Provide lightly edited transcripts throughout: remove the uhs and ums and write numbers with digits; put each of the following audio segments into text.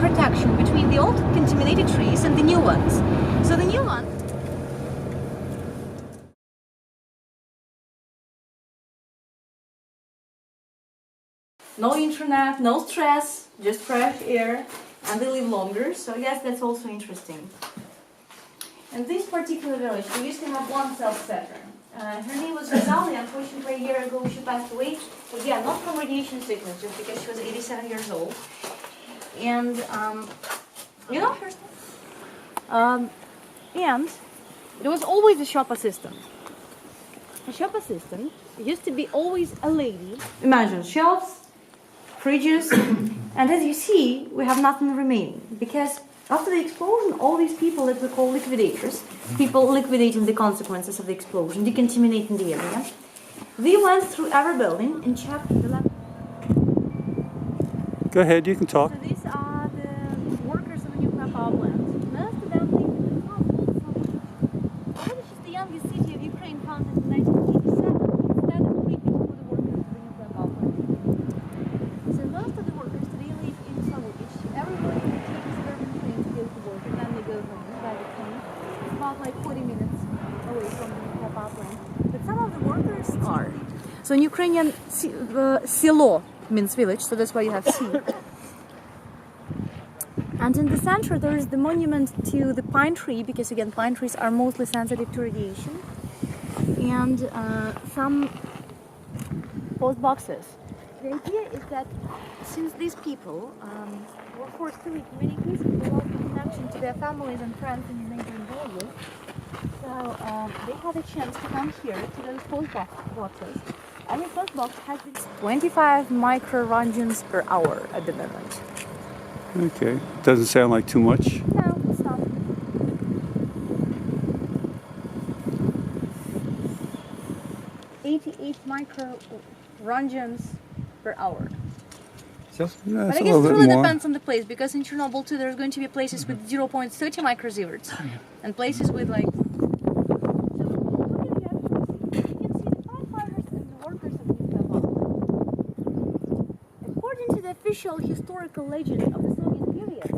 protection between the old contaminated trees and the new ones. So the new one. No internet, no stress, just fresh air, and they live longer. So I guess that's also interesting. In this particular village, we used to have one self-setter. Her name was Rosalie. Unfortunately, a year ago she passed away. Again, not from radiation sickness, just because she was 87 years old. And you know her stuff. And there was always a shop assistant. A shop assistant used to be always a lady. Imagine shelves, fridges, and as you see, we have nothing remaining because after the explosion, all these people that we call liquidators, people liquidating the consequences of the explosion, decontaminating the area, they went through every building and checked the lab. Go ahead, you can talk. So these are the workers of the nuclear power plant. Most of them live in the hospitals. Polish is the youngest city of Ukraine, founded in 1987. Instead of 3 people were the workers of the nuclear power plant. So most of the workers today live in Chernobyl. Everybody takes a urban train to go to work and then they go home by the train. It's about like 40 minutes away from the nuclear power plant. But some of the workers are. So in Ukrainian, selo means village, so that's why you have sea. And in the center there is the monument to the pine tree, because again pine trees are mostly sensitive to radiation, and some post boxes. The idea is that since these people were forced to leave, in many cases they lost the connection to their families and friends in the neighboring villages, so they had a chance to come here to those post boxes. And the post box has been 25 microradians per hour at the moment. Okay, doesn't sound like too much. No, it's not. 88 microradians per hour. Just, But I guess it really depends on the place, because in Chernobyl too there's going to be places with 0.30 microsieverts and places with like. The official historical legend of the Soviet period,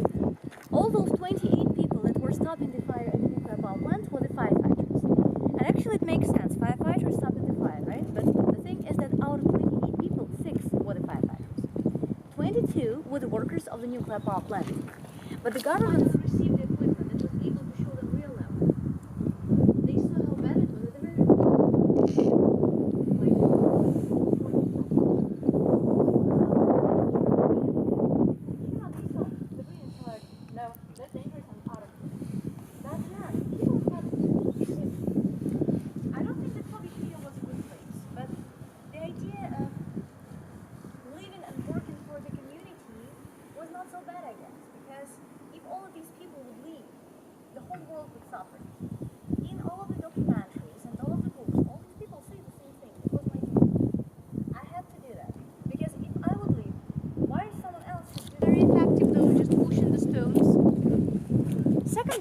all those 28 people that were stopping the fire at the nuclear power plant were the firefighters. And actually it makes sense, firefighters stopping the fire, right? But the thing is that out of 28 people, 6 were the firefighters. 22 were the workers of the nuclear power plant. But the government received the equipment that was able to show them real level. They saw how bad it was at the very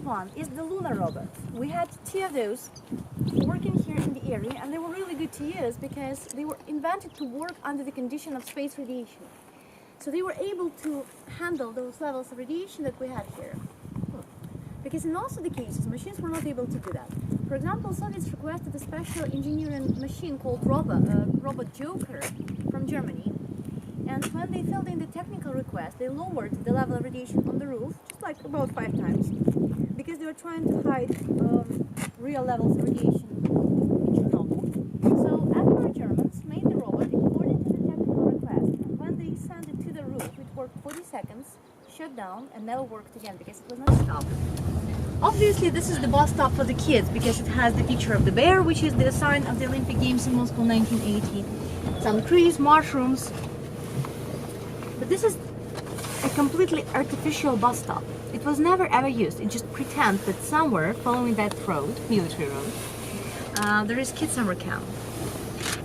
one is the lunar robot. We had 2 of those working here in the area, and they were really good to use because they were invented to work under the condition of space radiation. So they were able to handle those levels of radiation that we had here. Because in most of the cases, machines were not able to do that. For example, Soviets requested a special engineering machine called Robot Joker from Germany. And when they filled in the technical request, they lowered the level of radiation on the roof, just like about 5 times, because they were trying to hide real levels of radiation in Chernobyl. So after the Germans made the robot according to the technical request, and when they sent it to the roof, it worked 40 seconds, shut down, and never worked again because it was not stopped. Obviously, this is the bus stop for the kids because it has the picture of the bear, which is the sign of the Olympic Games in Moscow 1980. Some trees, mushrooms. But this is a completely artificial bus stop. It was never ever used. It just pretends that somewhere following that road, military road, there is kids summer camp.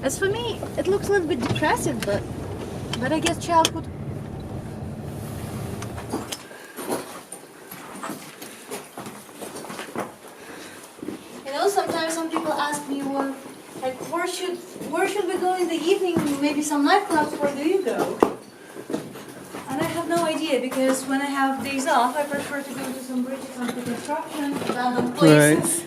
As for me, it looks a little bit depressing, but I guess childhood. You know, sometimes some people ask me, well, like, where should we go in the evening? Maybe some nightclubs. Where do you go? And I have no idea idea because when I have days off, I prefer to go to some bridges under construction, abandoned places.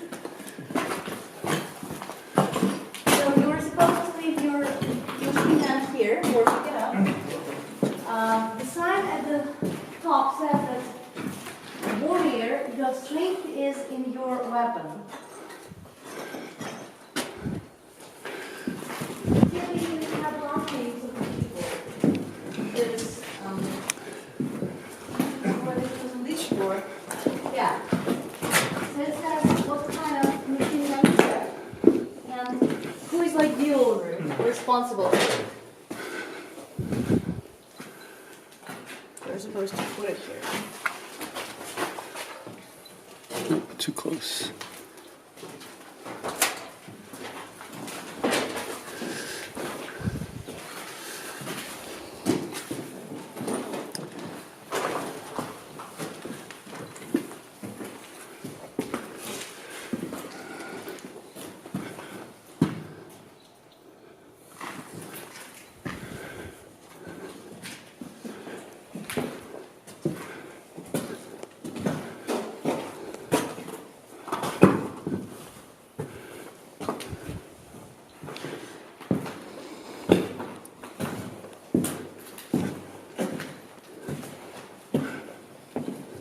So you were supposed to leave your hand here or pick it up. The sign at the top says that warrior, your strength is in your weapon. Here you have long names of the people. There's what it was on this floor. Yeah. So it says what kind of machine gun is there and who is like the owner, responsible. We're supposed to put it here. No, too close.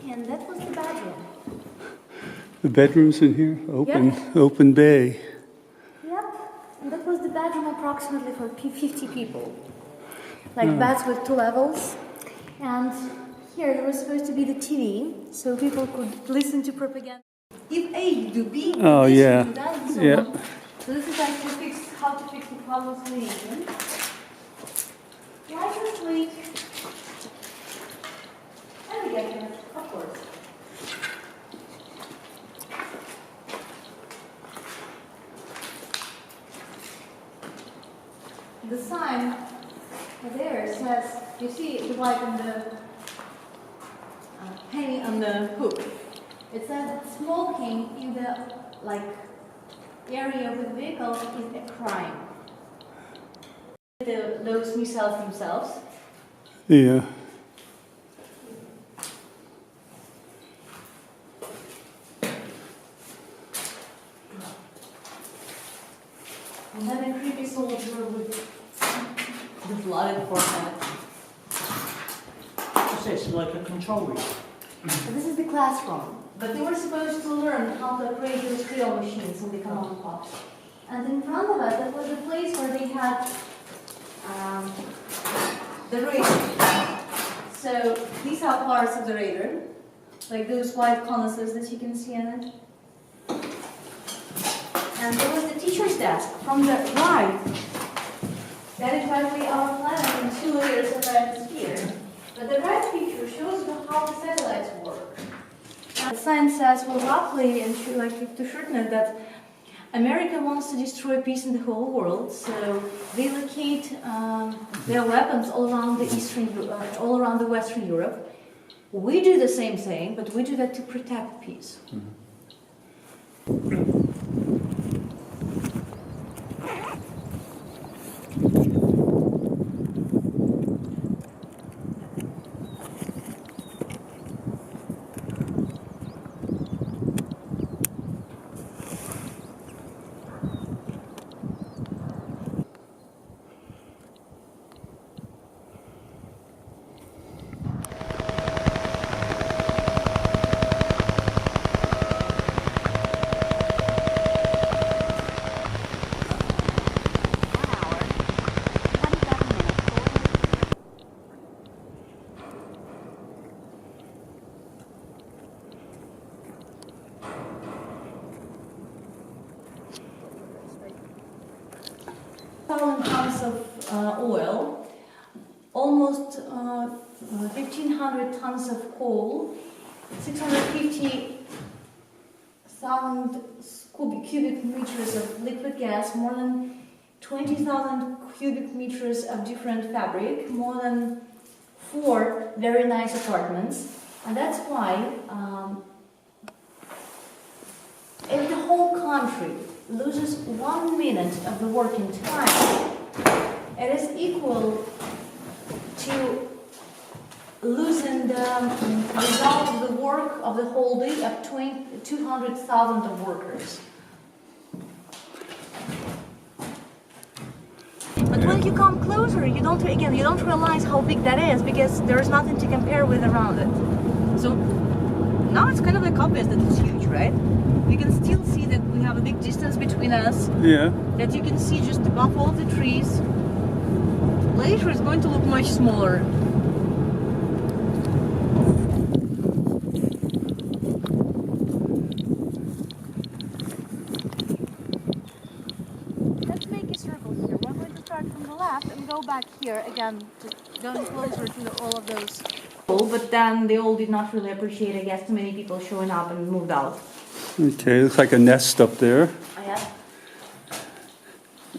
And that was the bedroom. The bedroom's in here? Open, Yep. open bay. Yep. And that was the bedroom approximately for 50 people. Like beds with 2 levels. And here there was supposed to be the TV, so people could listen to propaganda. If A do B, Oh, this yeah. do that, and so Yeah. on. So this is actually how to fix the problems in the engine. License plate. And the gas, of course. The sign there says, you see the white on the hanging on the hook. It says that smoking in the area of the vehicle is a crime. Those missiles themselves. Yeah. And then a creepy soldier with the blooded forehead. What's this, like a control room? So this is the classroom. But they were supposed to learn how to operate those drill machines when they come on pops. And in front of us, that was the place where they had the radar. So these are parts of the radar, like those white conusses that you can see in it. And there was the teacher's desk from the right. That is roughly our planet in 2 layers of atmosphere. But the right picture shows you how the satellites work. And the sign says, well, roughly, and to shorten it, that America wants to destroy peace in the whole world, so they locate their weapons all around all around the Western Europe. We do the same thing, but we do that to protect peace. Tons of oil, almost 1,500 tons of coal, 650,000 cubic meters of liquid gas, more than 20,000 cubic meters of different fabric, more than 4 very nice apartments. And that's why if the whole country loses 1 minute of the working time, it is equal to losing the result of the work of the whole day of 200,000 of workers. But when you come closer, you don't realize how big that is because there's nothing to compare with around it. So now it's kind of like obvious that it's huge, right? You can still see that we have a big distance between us. Yeah. That you can see just above all the trees. Later it's going to look much smaller. Let's make a circle here. We're going to start from the left and go back here again, just going closer to all of those. But then they all did not really appreciate, I guess, too many people showing up and moved out. Okay, looks like a nest up there. Oh, yeah.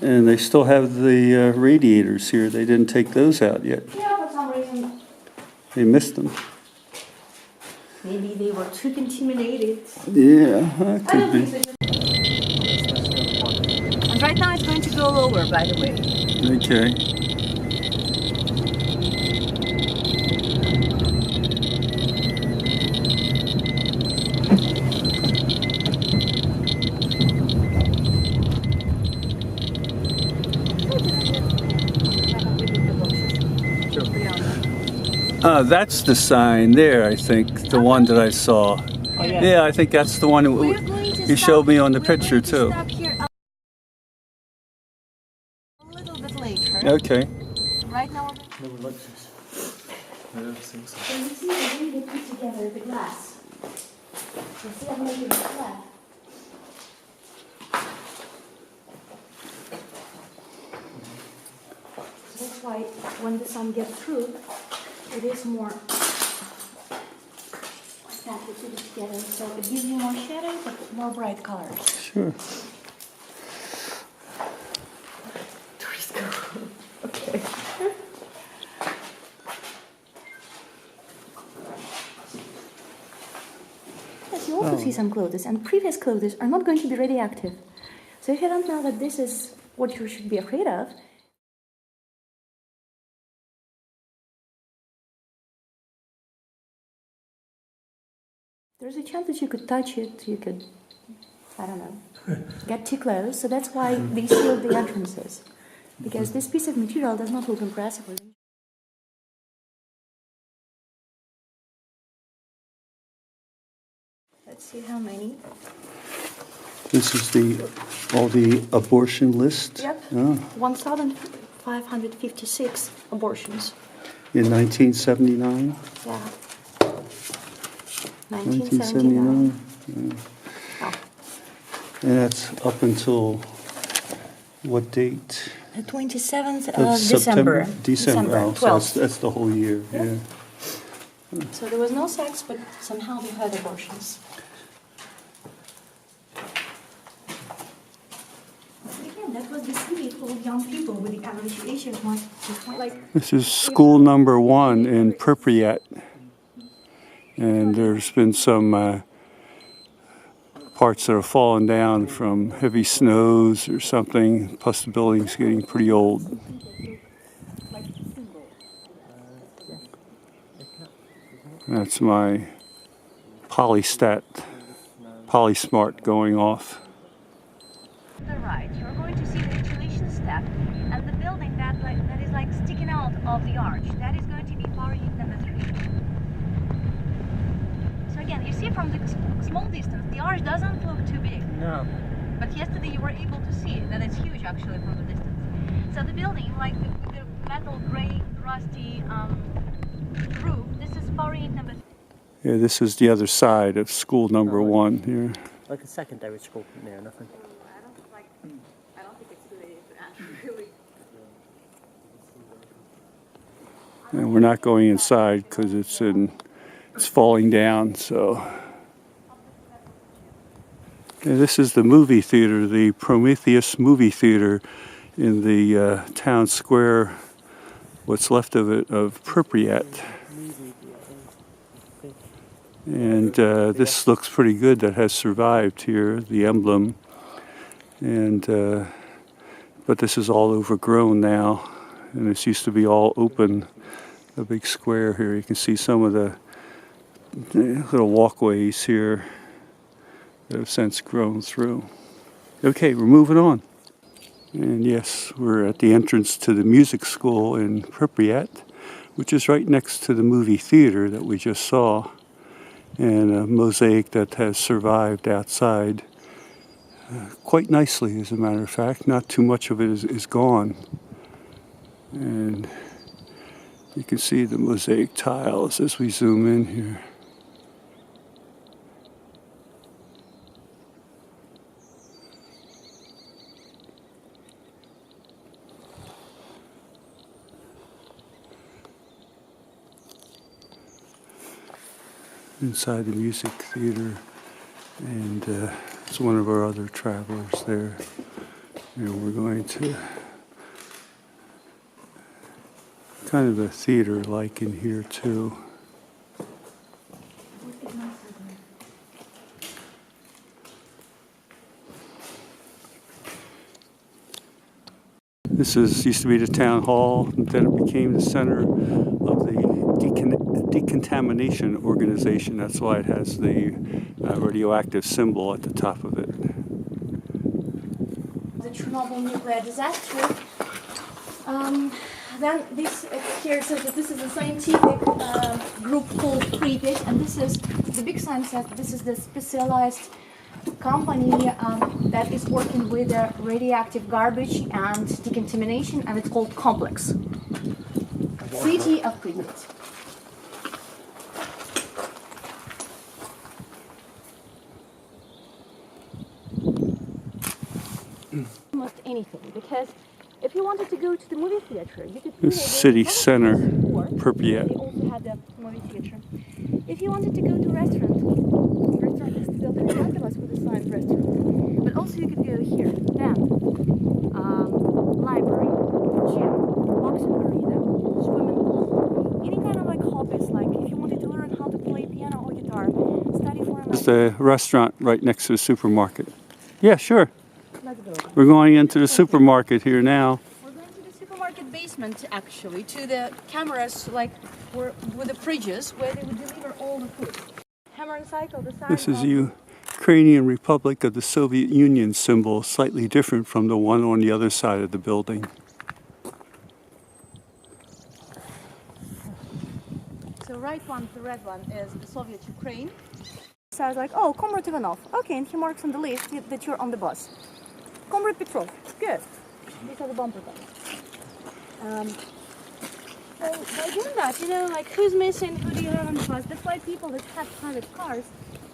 And they still have the radiators here. They didn't take those out yet. Yeah, for some reason. They missed them. Maybe they were too contaminated. Yeah, that I don't could think be. so. And right now it's going to go lower, by the way. Okay. That's the sign there, I think, the one that I saw. Oh, yeah. Yeah, I think that's the one you showed me on the picture, too. Stop here a little bit later. Okay. Right now, can you see the way they put together the glass? You see I'm making it flat. So that's why when the sun gets through, it is more like that. We put it together, so it gives you more shadow but more bright colors. Sure. Tourists go. Okay. Yes, you also see some clothes, and previous clothes are not going to be radioactive. So if you don't know that this is what you should be afraid of, there's a chance that you could touch it, you could, I don't know, get too close. So that's why they sealed the entrances. Because this piece of material does not look impressive. Let's see how many. This is all the abortion list? Yep. Oh. 1,556 abortions. In 1979? Yeah. 1979. Yeah. Oh. And that's up until what date? The 27th of September. December. December. Oh, 12th. so that's the whole year. Yeah. So there was no sex, but somehow we had abortions. Again, that was the city full of young people with the average age of like. This is school number 1 in Pripyat. And there's been some parts that have fallen down from heavy snows or something, plus the building's getting pretty old. That's my Polismart going off. To the right, you're going to see the insulation step and the building that is like sticking out of the arch. That is going to be power unit number 3. So again, you see from the small distance, the arch doesn't look too big. No. But yesterday you were able to see that it's huge actually from the distance. So the building, like the metal gray, rusty roof, this is power unit number 3. Yeah, this is the other side of school number 1 here. Like a secondary school, no, nothing. I don't think it's related to that, really. And we're not going inside because it's falling down, so. Yeah, this is the movie theater, the Prometheus movie theater in the town square, what's left of it, of Pripyat. And this looks pretty good, that has survived here, the emblem. And but this is all overgrown now, and this used to be all open a big square here. You can see some of the little walkways here that have since grown through. Okay, we're moving on. And yes, we're at the entrance to the music school in Pripyat, which is right next to the movie theater that we just saw, and a mosaic that has survived outside quite nicely, as a matter of fact. Not too much of it is gone. And you can see the mosaic tiles as we zoom in here. Inside the music theater, and it's one of our other travelers there. And we're going to kind of a theater like in here too. This used to be the town hall, and then it became the center of the decontamination organization. That's why it has the radioactive symbol at the top of it. The Chernobyl nuclear disaster. Then this here says that this is a scientific group called Pripyat, and this is the big sign says this is the specialized company that is working with radioactive garbage and decontamination, and it's called Complex. City of Pripyat. Almost anything, because if you wanted to go to the movie theater, you could. This city center, Pripyat. They also had the movie theater. If you wanted to go to a restaurant is still in Angeles with a sign restaurant. But also you could go here. Then, library, gym, boxing arena, swimming pool, any kind of like hobbies. Like if you wanted to learn how to play piano or guitar, study for an. It's the restaurant right next to the supermarket. Yeah, sure. Let's go. We're going into the supermarket here now. We're going to the supermarket basement, actually, to the cameras, like with the fridges, where they would deliver all the food. Hammer and cycle, the sign. This is the Ukrainian Republic of the Soviet Union symbol, slightly different from the one on the other side of the building. So right one, the red one, is the Soviet Ukraine. So I was like, oh, Comrade Ivanov. Okay, and he marks on the list that you're on the bus. Comrade Petrov. Good. These are the bumper cars. So by doing that, you know, like who's missing, who do you have on the bus? That's why people that have private cars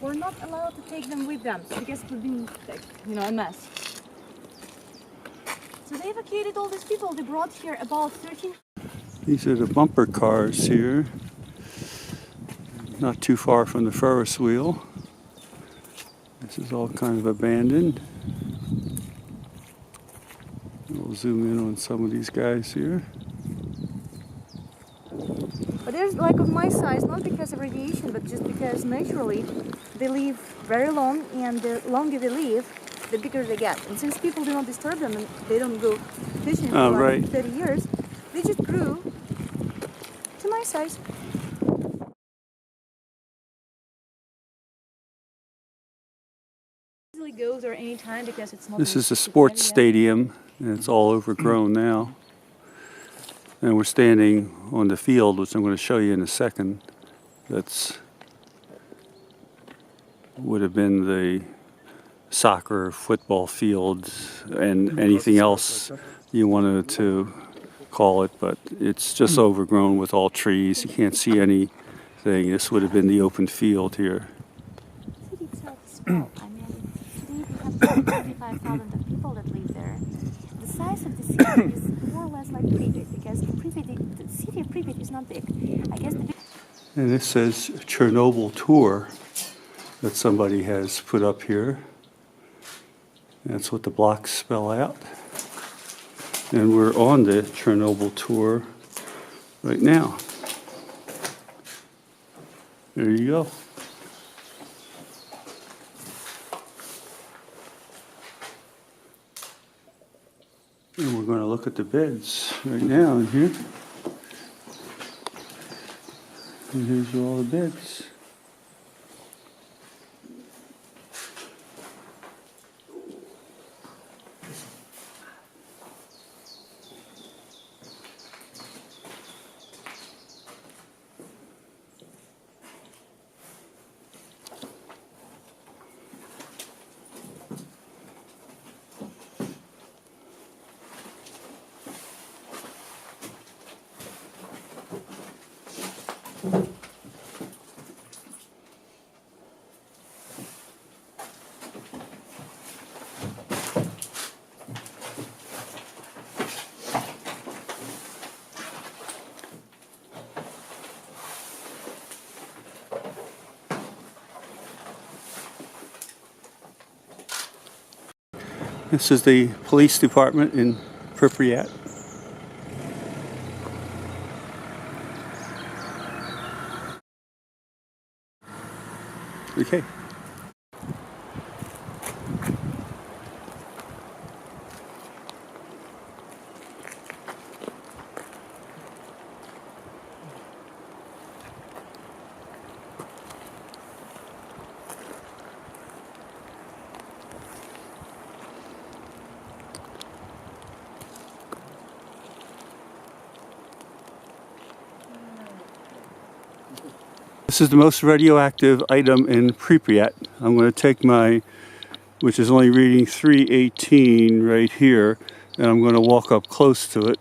were not allowed to take them with them, because it would be, like, you know, a mess. So they evacuated all these people. They brought here about 13. These are the bumper cars here, not too far from the Ferris wheel. This is all kind of abandoned. We'll zoom in on some of these guys here. But there's like of my size, not because of radiation, but just because naturally they live very long, and the longer they live, the bigger they get. And since people do not disturb them and they don't go fishing for like 30 years, they just grew to my size. Easily goes or any time because it's not. This is a sports stadium, and it's all overgrown now. And we're standing on the field, which I'm going to show you in a second. That's would have been the soccer, football field, and anything else you wanted to call it, but it's just overgrown with all trees. You can't see anything. This would have been the open field here. The city itself is small. I mean, today we have 35,000 of people that live there. The size of the city is more or less like Pripyat, because the city of Pripyat is not big. I guess the big. And this says Chernobyl Tour that somebody has put up here. That's what the blocks spell out. And we're on the Chernobyl Tour right now. There you go. And we're going to look at the beds right now in here. And here's all the beds. This is the police department in Pripyat. Okay. This is the most radioactive item in Pripyat. I'm going to take my, which is only reading 318 right here, and I'm going to walk up close to it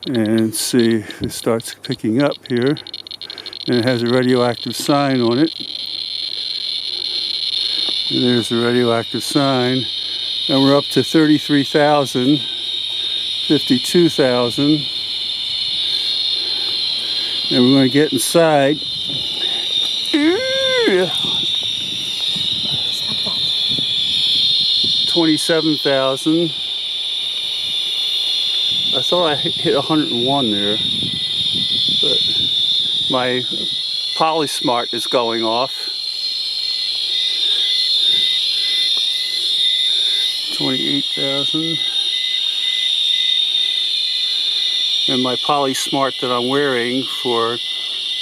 and see if it starts picking up here. And it has a radioactive sign on it. And there's the radioactive sign. And we're up to 33,000, 52,000. And we're going to get inside. 27,000. I thought I hit 101 there, but my Polismart is going off. 28,000. And my Polismart that I'm wearing for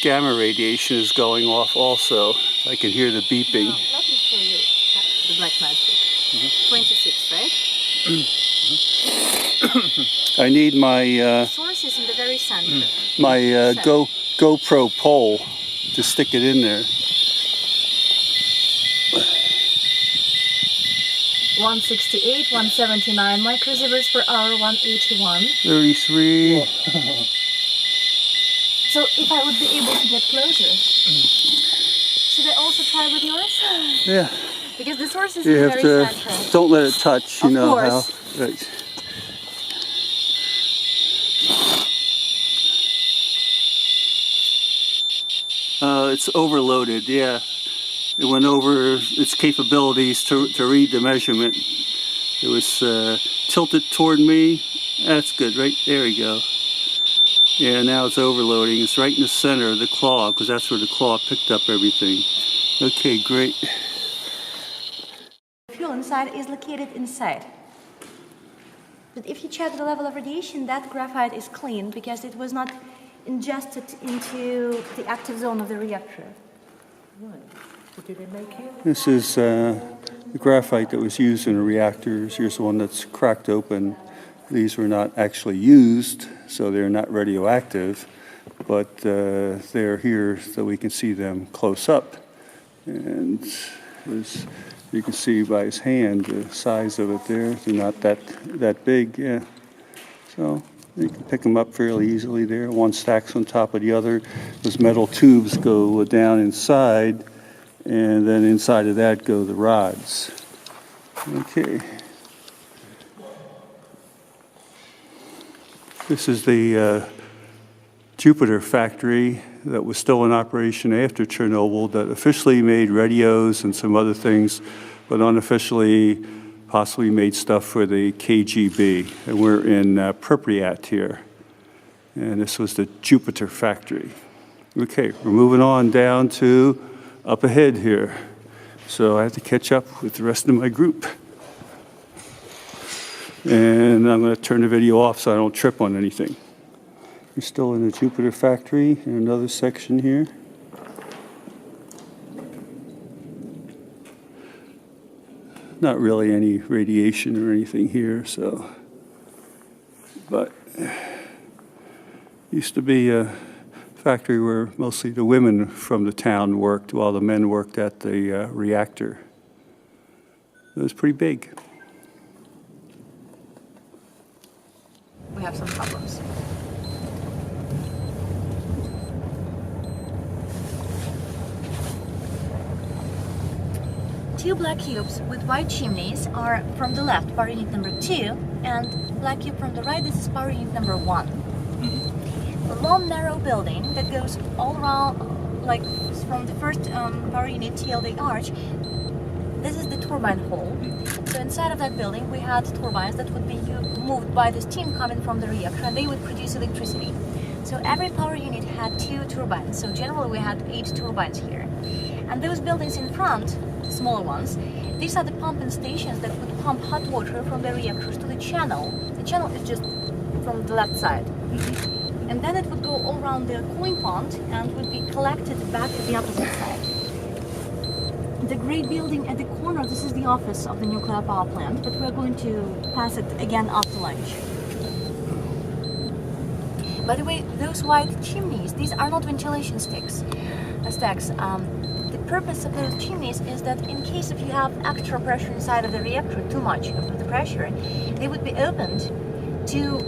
gamma radiation is going off also. I can hear the beeping. Let me show you the black magic. 26, right? I need my Source is in the very center. my GoPro pole to stick it in there. 168, 179 microsieverts per hour, 181. 33. So if I would be able to get closer, should I also try with yours? Yeah. Because the source is You in the have very to, center. don't let it touch, you Of know course. how. Right. It's overloaded, yeah. It went over its capabilities to read the measurement. It was tilted toward me. That's good, right? There we go. Yeah, now it's overloading. It's right in the center of the claw, because that's where the claw picked up everything. Okay, great. The fuel inside is located inside. But if you check the level of radiation, that graphite is clean because it was not ingested into the active zone of the reactor. Right. What did they make here? This is the graphite that was used in the reactors. Here's one that's cracked open. These were not actually used, so they're not radioactive, but they're here so we can see them close up. And as you can see by his hand, the size of it there, they're not that big, yeah. So you can pick them up fairly easily there. One stacks on top of the other. Those metal tubes go down inside, and then inside of that go the rods. Okay. This is the Jupiter factory that was still in operation after Chernobyl that officially made radios and some other things, but unofficially possibly made stuff for the KGB. And we're in Pripyat here. And this was the Jupiter factory. Okay, we're moving on down to up ahead here. So I have to catch up with the rest of my group. And I'm going to turn the video off so I don't trip on anything. We're still in the Jupiter factory in another section here. Not really any radiation or anything here, so. But used to be a factory where mostly the women from the town worked while the men worked at the reactor. It was pretty big. We have some problems. Two black cubes with white chimneys are from the left, power unit number 2, and black cube from the right, this is power unit number 1. A long narrow building that goes all around, like from the first power unit till the arch. This is the turbine hall. So inside of that building we had turbines that would be moved by the steam coming from the reactor, and they would produce electricity. So every power unit had 2 turbines, so generally we had 8 turbines here. And those buildings in front, the smaller ones, these are the pumping stations that would pump hot water from the reactors to the channel. The channel is just from the left side. And then it would go all around the cooling pond and would be collected back at the opposite side. The grey building at the corner, this is the office of the nuclear power plant, but we're going to pass it again after lunch. By the way, those white chimneys, these are not ventilation stacks. The purpose of those chimneys is that in case if you have extra pressure inside of the reactor, too much of the pressure, they would be opened to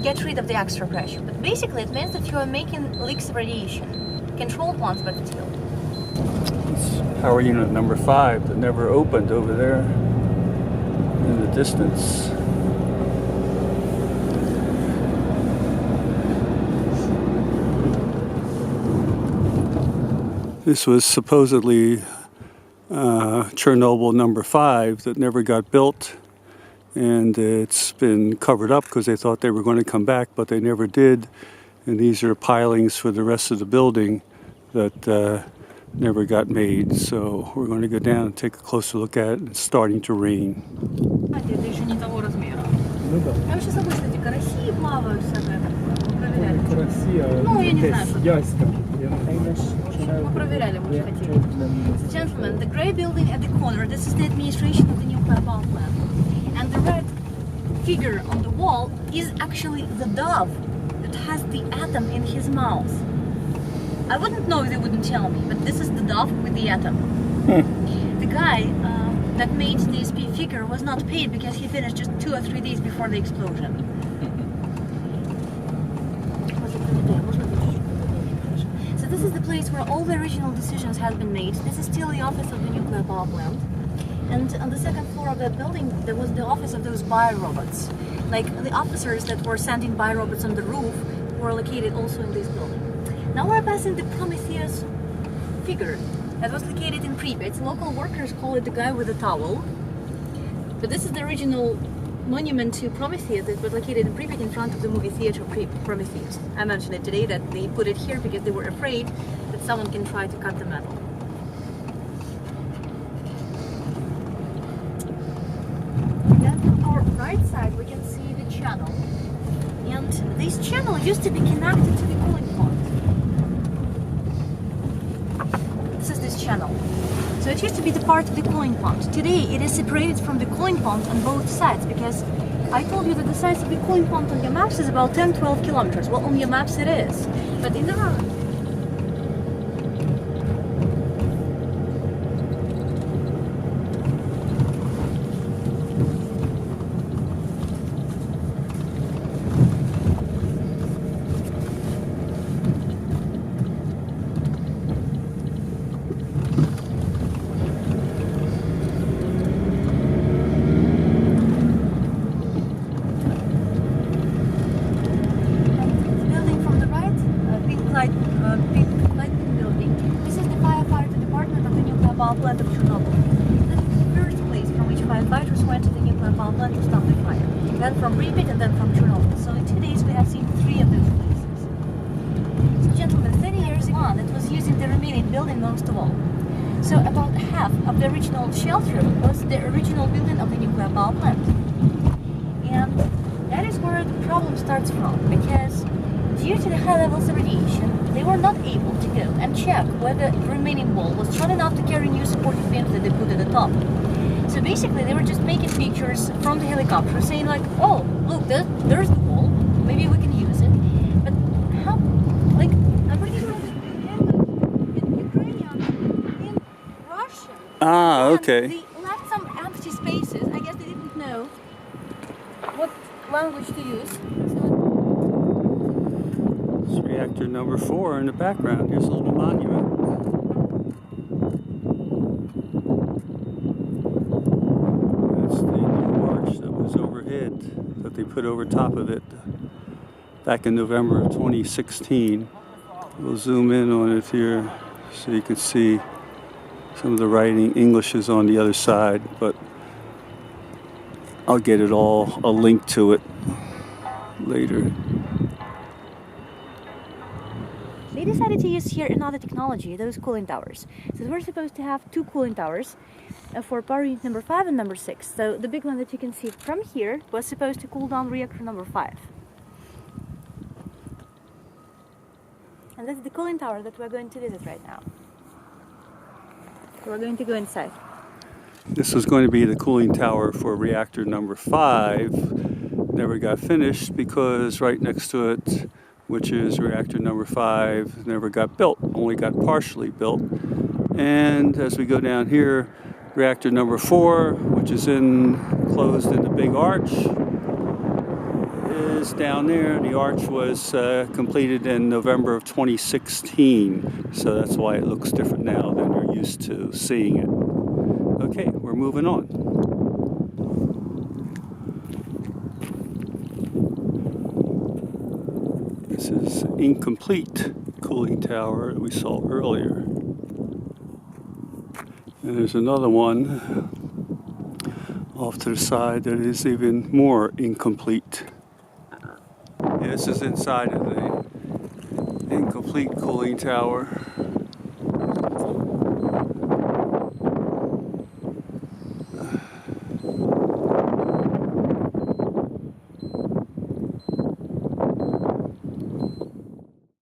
get rid of the extra pressure. But basically it means that you are making leaks of radiation, controlled ones but still. It's power unit number 5 that never opened over there in the distance. This was supposedly Chernobyl number 5 that never got built, and it's been covered up because they thought they were going to come back, but they never did. And these are pilings for the rest of the building that never got made. So we're going to go down and take a closer look at it. It's starting to rain. Это еще не того размера. Ну да. Там сейчас обычно эти караси плавают, всякое такое. Мы проверяли. Караси, Ну, я не знаю, что яська. Мы проверяли, мы хотели. So, gentlemen, the grey building at the corner, this is the administration of the nuclear power plant. And the red figure on the wall is actually the dove that has the atom in his mouth. I wouldn't know if they wouldn't tell me, but this is the dove with the atom. The guy that made this figure was not paid because he finished just 2 or 3 days before the explosion. So this is the place where all the original decisions have been made. This is still the office of the nuclear power plant. And on the second floor of that building, there was the office of those bio-robots. Like the officers that were sending bio-robots on the roof were located also in this building. Now we're passing the Prometheus figure that was located in Pripyat. Local workers call it the guy with the towel. But this is the original monument to Prometheus that was located in Pripyat in front of the movie theater Prometheus. I mentioned it today that they put it here because they were afraid that someone can try to cut the metal. Then from our right side we can see the channel. And this channel used to be connected to the cooling pond. This is this channel. So it used to be the part of the cooling pond. Today it is separated from the cooling pond on both sides because I told you that the size of the cooling pond on your maps is about 10-12 kilometers. Well, on your maps it is. But in the road, power plant of Chernobl. This is the first place from which firefighters went to the nuclear power plant to stop the fire. Then from Pripyat and then from Chernobl. So in 2 days we have seen 3 of those places. So gentlemen, 30 years on, it was using the remaining building most of all. So about half of the original shelter was the original building of the nuclear power plant. And that is where the problem starts from, because due to the high levels of radiation, they were not able to go and check whether the remaining wall was strong enough to carry new supporting beams that they put at the top. So basically, they were just making pictures from the helicopter, saying like, "Oh, look, there's the wall. Maybe we can use it." But how? Like, I'm pretty sure in Ukrainian, in Russian. Ah, and okay. They left some empty spaces. I guess they didn't know what language to use. It's reactor number 4 in the background. Here's a little monument. That's the new arch that was overhead that they put over top of it back in November of 2016. We'll zoom in on it here so you can see some of the writing. English is on the other side, but I'll get it all, a link to it later. They decided to use here another technology, those cooling towers. So we're supposed to have 2 cooling towers for power unit number 5 and number 6. So the big one that you can see from here was supposed to cool down reactor number 5. And that's the cooling tower that we're going to visit right now. So we're going to go inside. This was going to be the cooling tower for reactor number 5. Never got finished because right next to it, which is reactor number 5, never got built, only got partially built. And as we go down here, reactor number 4, which is enclosed in the big arch, is down there. The arch was completed in November of 2016, so that's why it looks different now than you're used to seeing it. Okay, we're moving on. This is incomplete cooling tower that we saw earlier. And there's another one off to the side that is even more incomplete. Yeah, this is inside of the incomplete cooling tower.